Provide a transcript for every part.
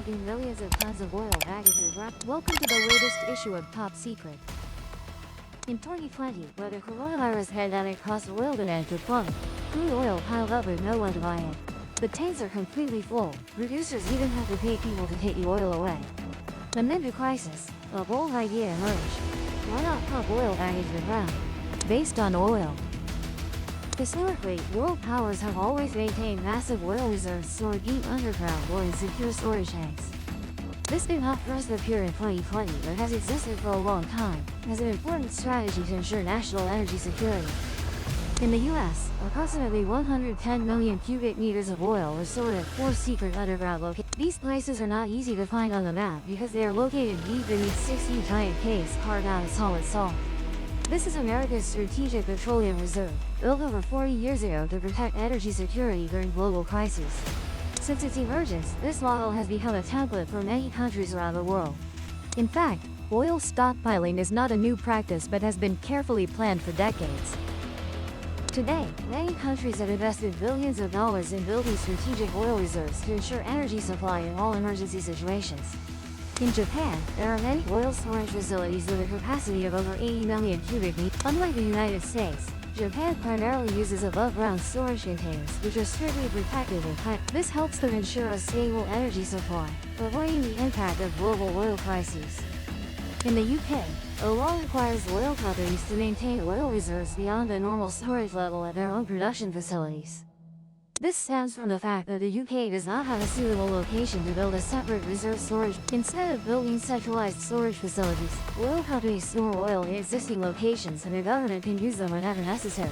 talking millions of tons of oil packages wrapped. Welcome to the latest issue of Top Secret. In 2020, when the coronavirus pandemic caused oil demand to plummet, crude oil piled up with no one to buy it. The tanks are completely full. Producers even have to pay people to take the oil away. Amid the crisis, a bold idea emerged. Why not pump oil back into the ground? Based on oil. Historically, world powers have always maintained massive oil reserves stored deep underground or in secure storage tanks. This did not first appear in 2020, but has existed for a long time, as an important strategy to ensure national energy security. In the US, approximately 110 million cubic meters of oil are stored at 4 secret underground locations. These places are not easy to find on the map because they are located deep beneath 60 giant caves carved out of solid salt. This is America's Strategic Petroleum Reserve, built over 40 years ago to protect energy security during global crises. Since its emergence, this model has become a template for many countries around the world. In fact, oil stockpiling is not a new practice but has been carefully planned for decades. Today, many countries have invested billions of dollars in building strategic oil reserves to ensure energy supply in all emergency situations. In Japan, there are many oil storage facilities with a capacity of over 80 million cubic meters. Unlike the United States, Japan primarily uses above-ground storage containers, which are strictly protected and tight. This helps them ensure a stable energy supply, avoiding the impact of global oil crises. In the UK, a law requires oil companies to maintain oil reserves beyond the normal storage level at their own production facilities. This stems from the fact that the UK does not have a suitable location to build a separate reserve storage. Instead of building centralized storage facilities, oil companies store oil in existing locations and the government can use them whenever necessary.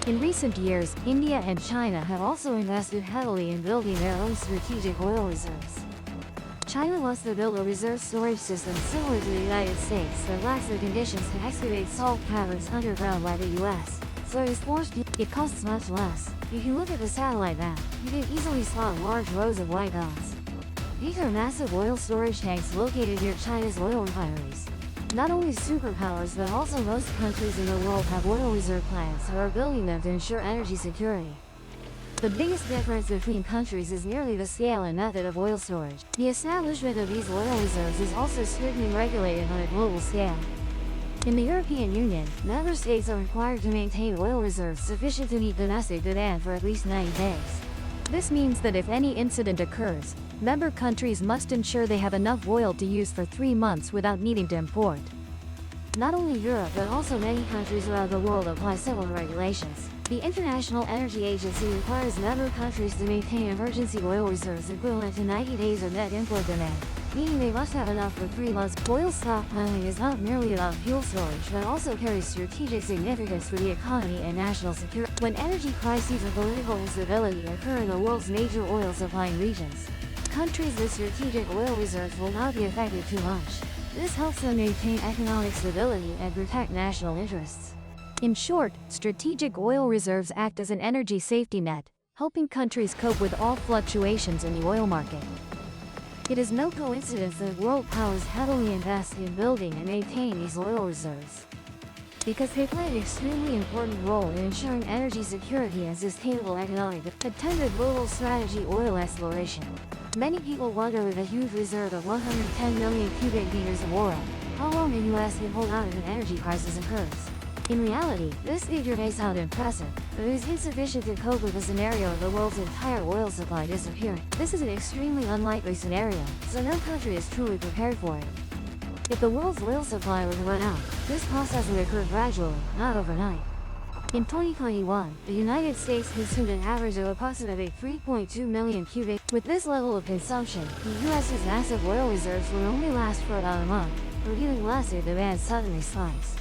In recent years, India and China have also invested heavily in building their own strategic oil reserves. China wants to build a reserve storage system similar to the United States that lacks the conditions to excavate salt caverns underground by the US, so it is forced to. It costs much less. If you look at the satellite map, you can easily spot large rows of white dots. These are massive oil storage tanks located near China's oil refineries. Not only superpowers but also most countries in the world have oil reserve plans and are building them to ensure energy security. The biggest difference between countries is merely the scale and method of oil storage. The establishment of these oil reserves is also strictly regulated on a global scale. In the European Union, member states are required to maintain oil reserves sufficient to meet domestic demand for at least 90 days. This means that if any incident occurs, member countries must ensure they have enough oil to use for 3 months without needing to import. Not only Europe but also many countries around the world apply similar regulations. The International Energy Agency requires member countries to maintain emergency oil reserves equivalent to 90 days of net import demand, meaning they must have enough for 3 months. Oil stockpiling is not merely about fuel storage but also carries strategic significance for the economy and national security. When energy crises or political instability occur in the world's major oil supplying regions, countries with strategic oil reserves will not be affected too much. This helps them maintain economic stability and protect national interests. In short, strategic oil reserves act as an energy safety net, helping countries cope with all fluctuations in the oil market. It is no coincidence that world powers heavily invest in building and maintain these oil reserves, because they play an extremely important role in ensuring energy security and sustainable economic. Attended global strategy oil exploration. Many people wonder with a huge reserve of 110 million cubic meters of oil, how long the US can hold out if an energy crisis occurs. In reality, this figure may sound impressive, but it is insufficient to cope with the scenario of the world's entire oil supply disappearing. This is an extremely unlikely scenario, so no country is truly prepared for it. If the world's oil supply were to run out, this process would occur gradually, not overnight. In 2021, the United States consumed an average of approximately 3.2 million cubic. With this level of consumption, the US's massive oil reserves would only last for about a month, revealing less if demand suddenly spikes.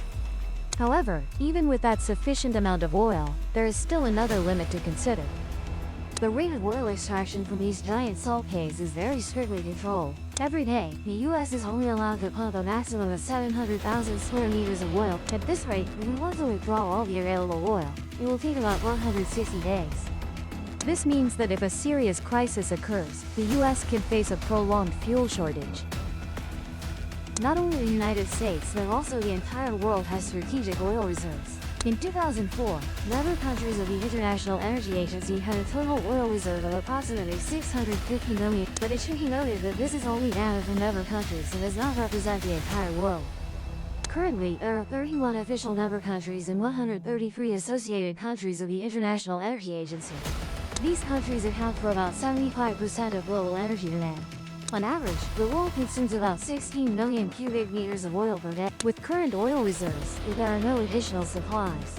However, even with that sufficient amount of oil, there is still another limit to consider. The rate of oil extraction from these giant salt caves is very strictly controlled. Every day, the US is only allowed to pump a maximum of 700,000 square meters of oil. At this rate, if we want to withdraw all the available oil, it will take about 160 days. This means that if a serious crisis occurs, the US can face a prolonged fuel shortage. Not only the United States but also the entire world has strategic oil reserves. In 2004, member countries of the International Energy Agency had a total oil reserve of approximately 650 million, but it should be noted that this is only data from member countries and does not represent the entire world. Currently, there are 31 official member countries and 133 associated countries of the International Energy Agency. These countries account for about 75% of global energy demand. On average, the world consumes about 16 million cubic meters of oil per day. With current oil reserves, if there are no additional supplies,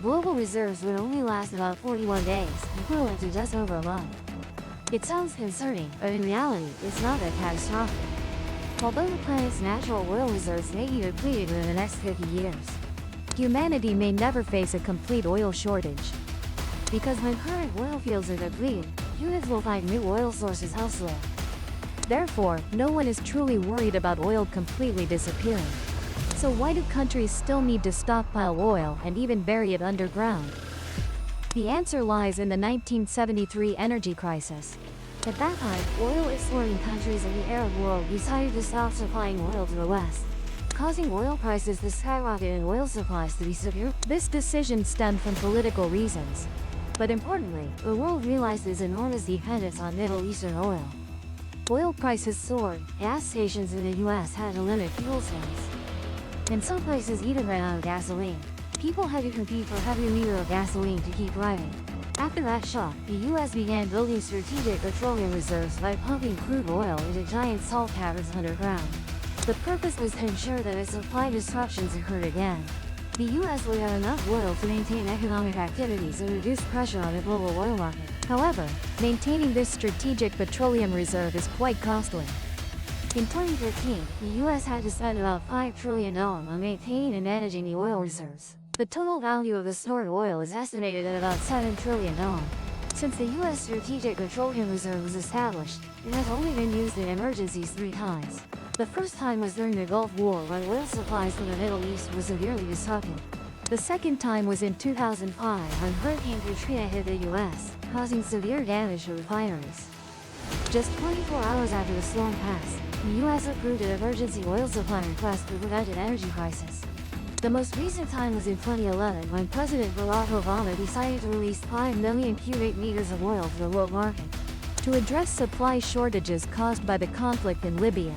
global reserves would only last about 41 days, equivalent to just over a month. It sounds concerning, but in reality, it's not that catastrophic. Although the planet's natural oil reserves may be depleted within the next 50 years, humanity may never face a complete oil shortage. Because when current oil fields are depleted, humans will find new oil sources elsewhere. Therefore, no one is truly worried about oil completely disappearing. So why do countries still need to stockpile oil and even bury it underground? The answer lies in the 1973 energy crisis. At that time, oil exporting countries in the Arab world decided to stop supplying oil to the West, causing oil prices to skyrocket and oil supplies to be secured. This decision stemmed from political reasons. But importantly, the world realized its enormous dependence on Middle Eastern oil. Oil prices soared, gas stations in the US had to limit fuel sales. In some places even ran out of gasoline. People had to compete for every liter of gasoline to keep driving. After that shock, the US began building strategic petroleum reserves by pumping crude oil into giant salt caverns underground. The purpose was to ensure that if supply disruptions occurred again, the US would have enough oil to maintain economic activities and reduce pressure on the global oil market. However, maintaining this strategic petroleum reserve is quite costly. In 2015, the US had to spend about $5 trillion on maintaining and managing the oil reserves. The total value of the stored oil is estimated at about $7 trillion. Since the US Strategic Petroleum Reserve was established, it has only been used in emergencies 3 times. The first time was during the Gulf War when oil supplies from the Middle East were severely disrupted. The second time was in 2005 when Hurricane Katrina hit the US, causing severe damage to refineries. Just 24 hours after the storm passed, the US approved an emergency oil supply request to prevent an energy crisis. The most recent time was in 2011 when President Barack Obama decided to release 5 million cubic meters of oil to the world market to address supply shortages caused by the conflict in Libya.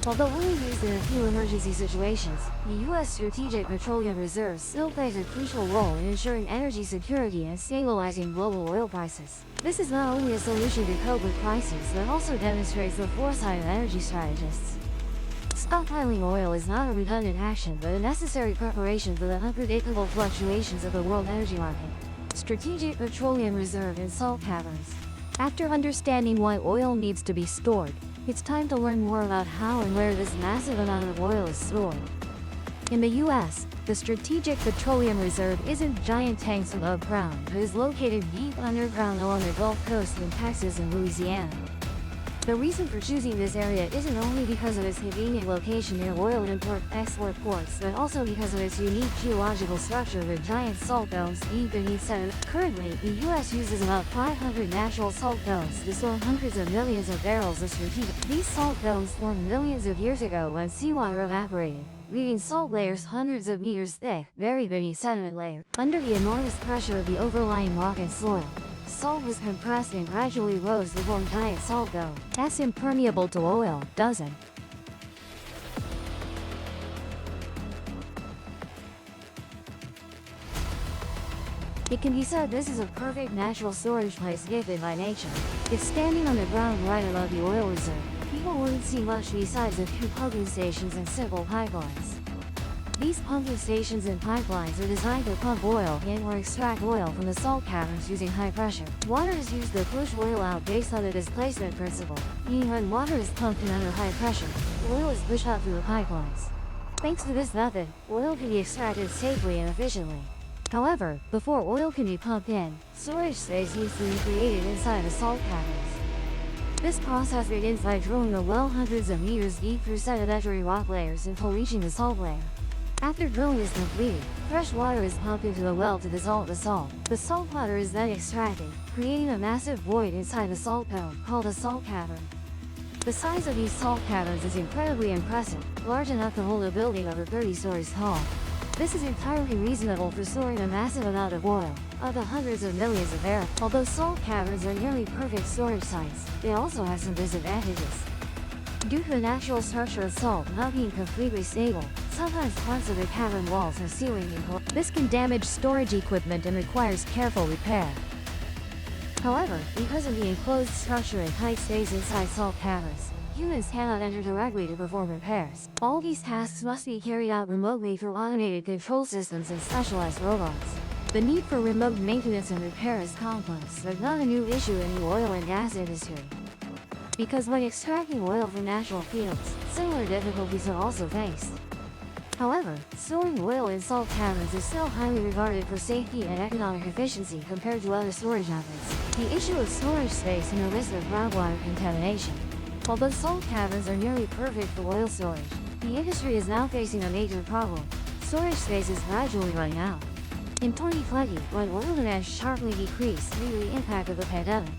Although only used in a few emergency situations, the U.S. Strategic Petroleum Reserve still plays a crucial role in ensuring energy security and stabilizing global oil prices. This is not only a solution to cope with crises but also demonstrates the foresight of energy strategists. Stockpiling oil is not a redundant action but a necessary preparation for the unpredictable fluctuations of the world energy market. Strategic Petroleum Reserve and salt caverns. After understanding why oil needs to be stored, it's time to learn more about how and where this massive amount of oil is stored. In the US, the Strategic Petroleum Reserve isn't giant tanks above ground but is located deep underground along the Gulf Coast in Texas and Louisiana. The reason for choosing this area isn't only because of its convenient location near oil import-export ports, but also because of its unique geological structure with giant salt domes deep beneath sediment. Currently, the U.S. uses about 500 natural salt domes to store hundreds of millions of barrels of strategic. These salt domes formed millions of years ago when seawater evaporated, leaving salt layers hundreds of meters thick, buried beneath sediment layers. Under the enormous pressure of the overlying rock and soil, salt was compressed and gradually rose to form giant salt domes. That's impermeable to oil, doesn't? It can be said this is a perfect natural storage place gifted by nature. It's standing on the ground right above the oil reserve. People wouldn't see much besides a few pumping stations and simple pipelines. These pumping stations and pipelines are designed to pump oil in or extract oil from the salt caverns using high pressure. Water is used to push oil out based on the displacement principle, meaning when water is pumped in under high pressure, oil is pushed out through the pipelines. Thanks to this method, oil can be extracted safely and efficiently. However, before oil can be pumped in, storage space needs to be created inside the salt caverns. This process begins by drilling a well hundreds of meters deep through sedimentary rock layers until reaching the salt layer. After drilling is completed, fresh water is pumped into the well to dissolve the salt. The salt water is then extracted, creating a massive void inside the salt dome, called a salt cavern. The size of these salt caverns is incredibly impressive, large enough to hold a building over 30 stories tall. This is entirely reasonable for storing a massive amount of oil, up to hundreds of millions of barrels. Although salt caverns are nearly perfect storage sites, they also have some disadvantages. Due to the natural structure of salt not being completely stable, sometimes parts of the cavern walls have sealing and collapse. This can damage storage equipment and requires careful repair. However, because of the enclosed structure and tight space inside salt caverns, humans cannot enter directly to perform repairs. All these tasks must be carried out remotely through automated control systems and specialized robots. The need for remote maintenance and repair is complex, but not a new issue in the oil and gas industry. Because when extracting oil from natural fields, similar difficulties are also faced. However, storing oil in salt caverns is still highly regarded for safety and economic efficiency compared to other storage methods. The issue of storage space and the risk of groundwater contamination. Although salt caverns are nearly perfect for oil storage, the industry is now facing a major problem. Storage space is gradually running out. In 2020, when oil demand sharply decreased due to the impact of the pandemic,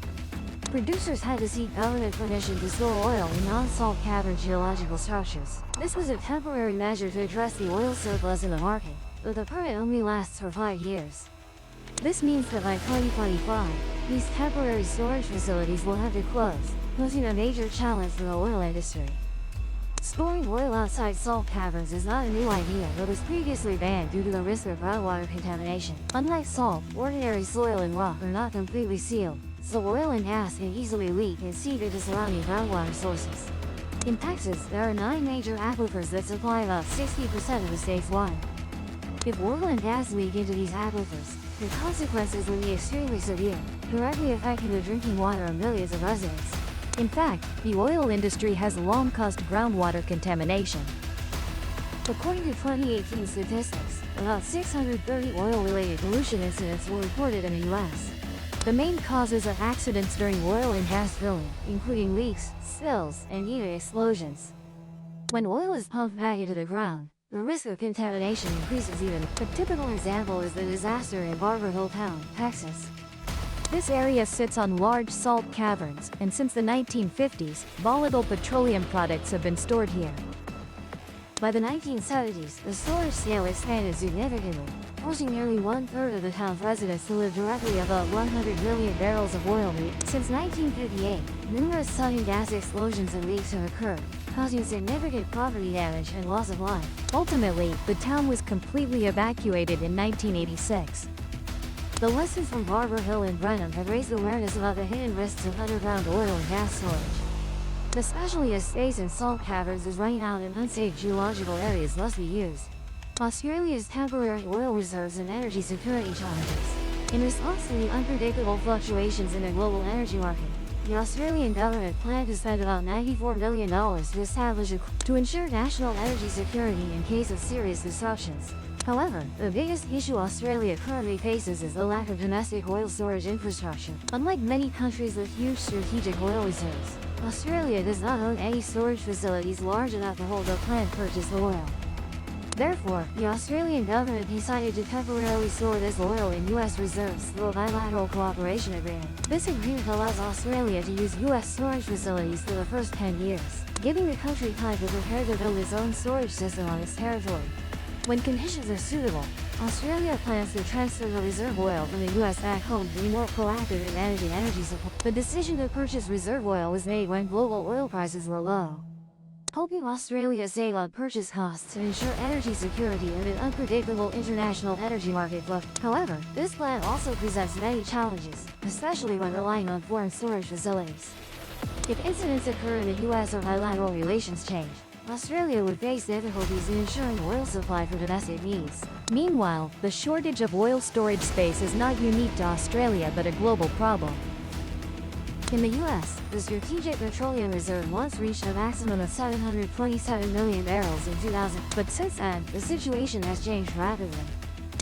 producers had to seek government permission to store oil in non-salt cavern geological structures. This was a temporary measure to address the oil surplus in the market, but the permit only lasts for 5 years. This means that by 2025, these temporary storage facilities will have to close, posing a major challenge for the oil industry. Storing oil outside salt caverns is not a new idea but was previously banned due to the risk of groundwater contamination. Unlike salt, ordinary soil and rock are not completely sealed, so oil and gas can easily leak and seep into surrounding groundwater sources. In Texas, there are 9 major aquifers that supply about 60% of the state's water. If oil and gas leak into these aquifers, the consequences will be extremely severe, directly affecting the drinking water of millions of residents. In fact, the oil industry has long caused groundwater contamination. According to 2018 statistics, about 630 oil-related pollution incidents were reported in the U.S. The main causes are accidents during oil and gas drilling, including leaks, spills, and even explosions. When oil is pumped back into the ground, the risk of contamination increases even. A typical example is the disaster in Barber Hill Town, Texas. This area sits on large salt caverns, and since the 1950s, volatile petroleum products have been stored here. By the 1970s, the storage scale expanded significantly, forcing nearly 1/3 of the town's residents to live directly above 100 million barrels of oil. Since 1958, numerous sudden gas explosions and leaks have occurred, causing significant property damage and loss of life. Ultimately, the town was completely evacuated in 1986. The lessons from Barber Hill and Brenham have raised awareness about the hidden risks of underground oil and gas storage. Especially as space in salt caverns is running out and unsafe geological areas must be used. Australia's temporary oil reserves and energy security challenges. In response to the unpredictable fluctuations in the global energy market, the Australian government planned to spend about $94 million to ensure national energy security in case of serious disruptions. However, the biggest issue Australia currently faces is the lack of domestic oil storage infrastructure. Unlike many countries with huge strategic oil reserves, Australia does not own any storage facilities large enough to hold a planned purchase of oil. Therefore, the Australian government decided to temporarily store this oil in US reserves through a bilateral cooperation agreement. This agreement allows Australia to use US storage facilities for the first 10 years, giving the country time to prepare to build its own storage system on its territory. When conditions are suitable, Australia plans to transfer the reserve oil from the US back home to be more proactive in managing energy supply. The decision to purchase reserve oil was made when global oil prices were low, helping Australia save on purchase costs and ensure energy security in an unpredictable international energy market flow. However, this plan also presents many challenges, especially when relying on foreign storage facilities. If incidents occur in the US or bilateral relations change, Australia would face difficulties in ensuring oil supply for domestic needs. Meanwhile, the shortage of oil storage space is not unique to Australia but a global problem. In the US, the Strategic Petroleum Reserve once reached a maximum of 727 million barrels in 2000, but since then, the situation has changed rapidly.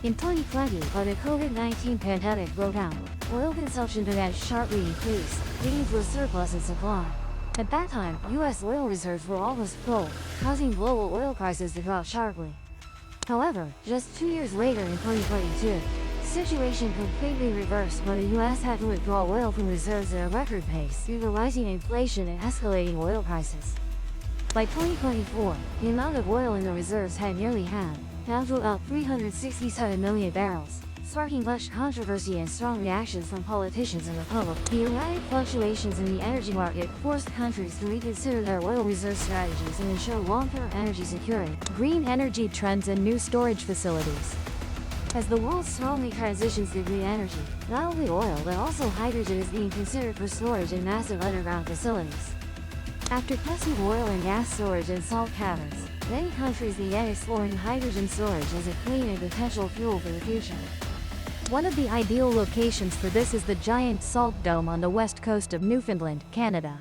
In 2020, when the COVID-19 pandemic broke out, oil consumption demand sharply decreased, leading to a surplus in supply. At that time, US oil reserves were almost full, causing global oil prices to drop sharply. However, just 2 years later in 2022, the situation completely reversed when the US had to withdraw oil from reserves at a record pace due to rising inflation and escalating oil prices. By 2024, the amount of oil in the reserves had nearly halved, down to about 367 million barrels, sparking much controversy and strong reactions from politicians and the public. The erratic fluctuations in the energy market forced countries to reconsider their oil reserve strategies and ensure long-term energy security. Green energy trends and new storage facilities. As the world strongly transitions to green energy, not only oil but also hydrogen is being considered for storage in massive underground facilities. After testing oil and gas storage in salt caverns, many countries began exploring hydrogen storage as a clean and potential fuel for the future. One of the ideal locations for this is the giant salt dome on the west coast of Newfoundland, Canada.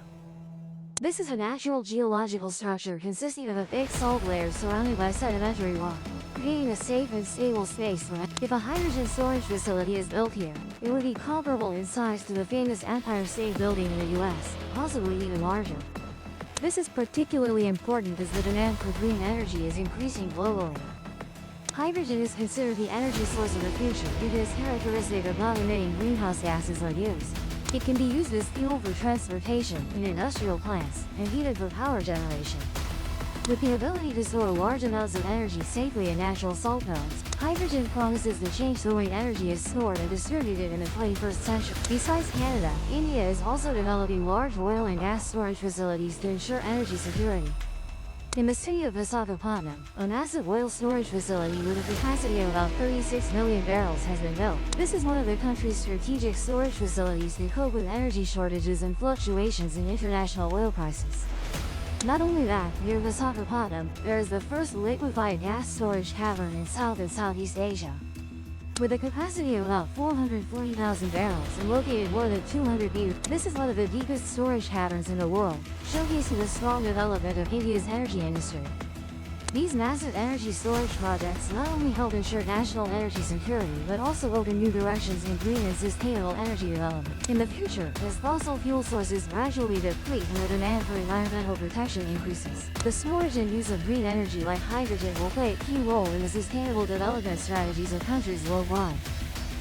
This is a natural geological structure consisting of a thick salt layer surrounded by sedimentary rock, creating a safe and stable space for it. If a hydrogen storage facility is built here, it would be comparable in size to the famous Empire State Building in the US, possibly even larger. This is particularly important as the demand for green energy is increasing globally. Hydrogen is considered the energy source of the future due to its characteristic of not emitting greenhouse gases like use. It can be used as fuel for transportation in industrial plants and heated for power generation. With the ability to store large amounts of energy safely in natural salt domes, hydrogen promises to change the way energy is stored and distributed in the 21st century. Besides Canada, India is also developing large oil and gas storage facilities to ensure energy security. In the city of Visakhapatnam, a massive oil storage facility with a capacity of about 36 million barrels has been built. This is one of the country's strategic storage facilities to cope with energy shortages and fluctuations in international oil prices. Not only that, near Visakhapatnam, there is the first liquefied gas storage cavern in South and Southeast Asia. With a capacity of about 440,000 barrels and located more than 200 meters, this is one of the deepest storage caverns in the world, showcasing the strong development of India's energy industry. These massive energy storage projects not only help ensure national energy security but also open new directions in green and sustainable energy development. In the future, as fossil fuel sources gradually deplete and the demand for environmental protection increases, the storage and use of green energy like hydrogen will play a key role in the sustainable development strategies of countries worldwide.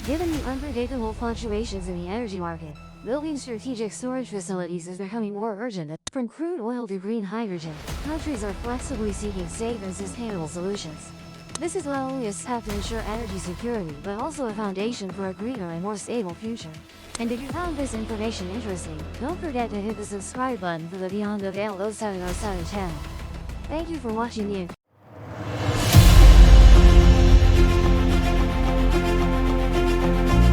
Given the unpredictable fluctuations in the energy market, building strategic storage facilities is becoming more urgent. From crude oil to green hydrogen, countries are flexibly seeking safe and sustainable solutions. This is not only a step to ensure energy security but also a foundation for a greener and more stable future. And if you found this information interesting, don't forget to hit the subscribe button for the Beyond the Veil 0707 channel. Thank you for watching the